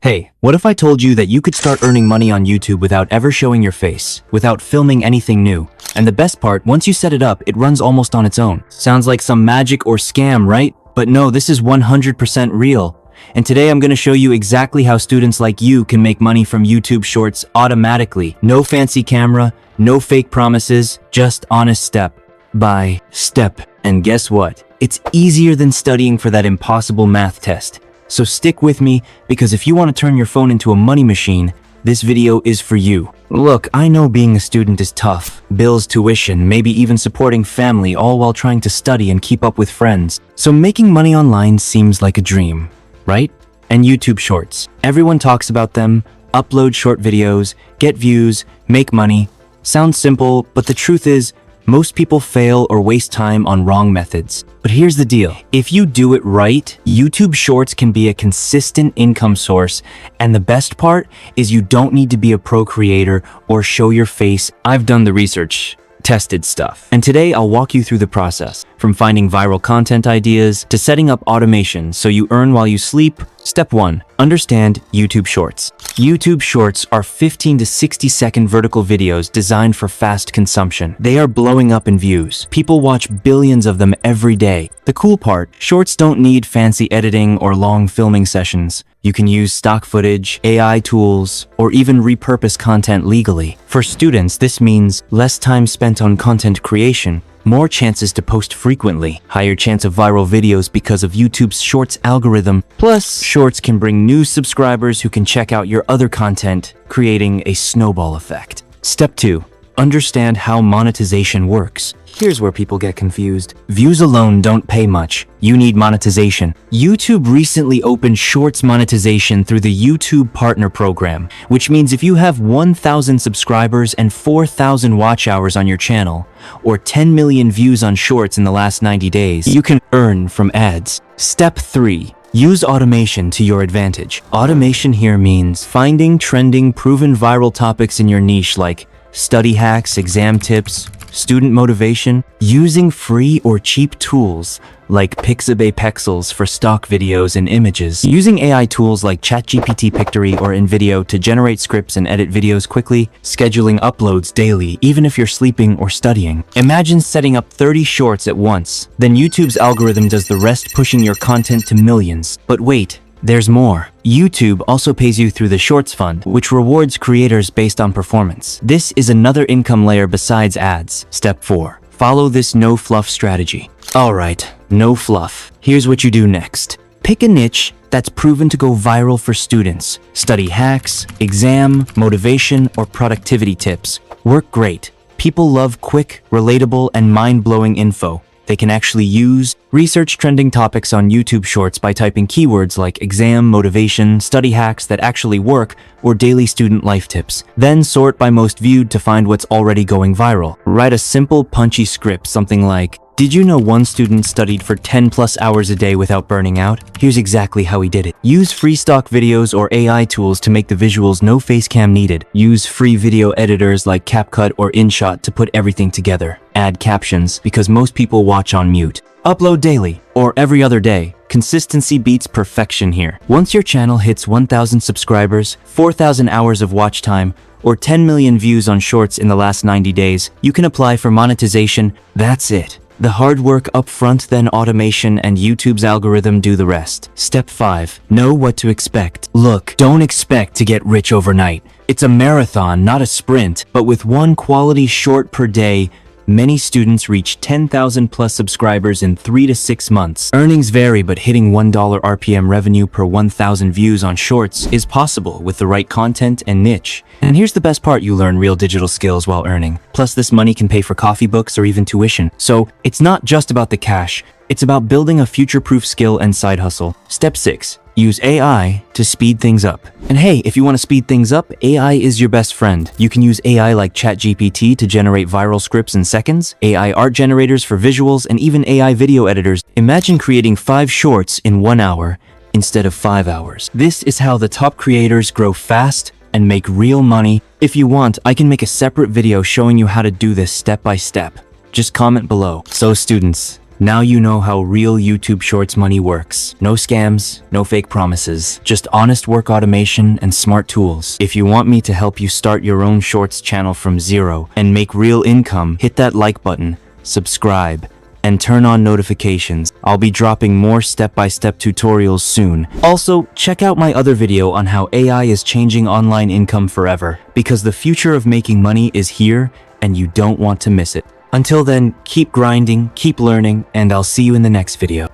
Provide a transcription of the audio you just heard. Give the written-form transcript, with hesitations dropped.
Hey, what if I told you that you could start earning money on YouTube without ever showing your face, without filming anything new? And the best part, once you set it up, it runs almost on its own. Sounds like some magic or scam, right? But no, this is 100% real. And today I'm going to show you exactly how students like you can make money from YouTube Shorts automatically. No fancy camera, no fake promises, just honest step by step. And guess what? It's easier than studying for that impossible math test. So stick with me, because if you want to turn your phone into a money machine, this video is for you. Look, I know being a student is tough. Bills, tuition, maybe even supporting family, all while trying to study and keep up with friends. So making money online seems like a dream, right? And YouTube Shorts. Everyone talks about them, upload short videos, get views, make money. Sounds simple, but the truth is, most people fail or waste time on wrong methods. But here's the deal. If you do it right, YouTube Shorts can be a consistent income source. And the best part is you don't need to be a pro creator or show your face. I've done the research, tested stuff. And today I'll walk you through the process. From finding viral content ideas to setting up automation so you earn while you sleep. Step 1. Understand YouTube Shorts. YouTube Shorts are 15 to 60-second vertical videos designed for fast consumption. They are blowing up in views. People watch billions of them every day. The cool part, Shorts don't need fancy editing or long filming sessions. You can use stock footage, AI tools, or even repurpose content legally. For students, this means less time spent on content creation, more chances to post frequently, higher chance of viral videos because of YouTube's Shorts algorithm. Plus, Shorts can bring new subscribers who can check out your other content, creating a snowball effect. Step 2. Understand how monetization works. Here's where people get confused. Views alone don't pay much. You need monetization. YouTube recently opened Shorts monetization through the YouTube Partner Program, which means if you have 1,000 subscribers and 4,000 watch hours on your channel, or 10 million views on Shorts in the last 90 days, you can earn from ads. Step 3. Use automation to your advantage. Automation here means finding trending, proven viral topics in your niche like study hacks, exam tips, student motivation, using free or cheap tools like Pixabay Pexels for stock videos and images, using AI tools like ChatGPT Pictory or InVideo to generate scripts and edit videos quickly, scheduling uploads daily even if you're sleeping or studying. Imagine setting up 30 shorts at once. Then YouTube's algorithm does the rest, pushing your content to millions. But wait, there's more. YouTube also pays you through the Shorts Fund, which rewards creators based on performance. This is another income layer besides ads. Step 4. Follow this no-fluff strategy. Alright, no fluff. Here's what you do next. Pick a niche that's proven to go viral for students. Study hacks, exam, motivation, or productivity tips. Work great. People love quick, relatable, and mind-blowing info they can actually use. Research trending topics on YouTube Shorts by typing keywords like exam, motivation, study hacks that actually work, or daily student life tips. Then sort by most viewed to find what's already going viral. Write a simple, punchy script, something like, "Did you know one student studied for 10 plus hours a day without burning out? Here's exactly how he did it." Use free stock videos or AI tools to make the visuals, no face cam needed. Use free video editors like CapCut or InShot to put everything together. Add captions, because most people watch on mute. Upload daily or every other day. Consistency beats perfection here. Once your channel hits 1,000 subscribers, 4,000 hours of watch time, or 10 million views on Shorts in the last 90 days, you can apply for monetization. That's it. The hard work up front, then automation and YouTube's algorithm do the rest. Step 5. Know what to expect. Look, don't expect to get rich overnight. It's a marathon, not a sprint. But with one quality short per day, many students reach 10,000 plus subscribers in 3 to 6 months. Earnings vary, but hitting $1 RPM revenue per 1,000 views on Shorts is possible with the right content and niche. And here's the best part, you learn real digital skills while earning. Plus, this money can pay for coffee, books, or even tuition. So it's not just about the cash. It's about building a future-proof skill and side hustle. Step 6. Use AI to speed things up. And hey, if you want to speed things up, AI is your best friend. You can use AI like ChatGPT to generate viral scripts in seconds, AI art generators for visuals, and even AI video editors. Imagine creating 5 shorts in 1 hour instead of 5 hours. This is how the top creators grow fast and make real money. If you want, I can make a separate video showing you how to do this step by step. Just comment below. So students, Now you know how real YouTube Shorts money works. No scams, no fake promises, just honest work automation and smart tools. If you want me to help you start your own Shorts channel from zero and make real income, hit that like button, subscribe, and turn on notifications. I'll be dropping more step-by-step tutorials soon. Also, check out my other video on how AI is changing online income forever, because the future of making money is here and you don't want to miss it. Until then, keep grinding, keep learning, and I'll see you in the next video.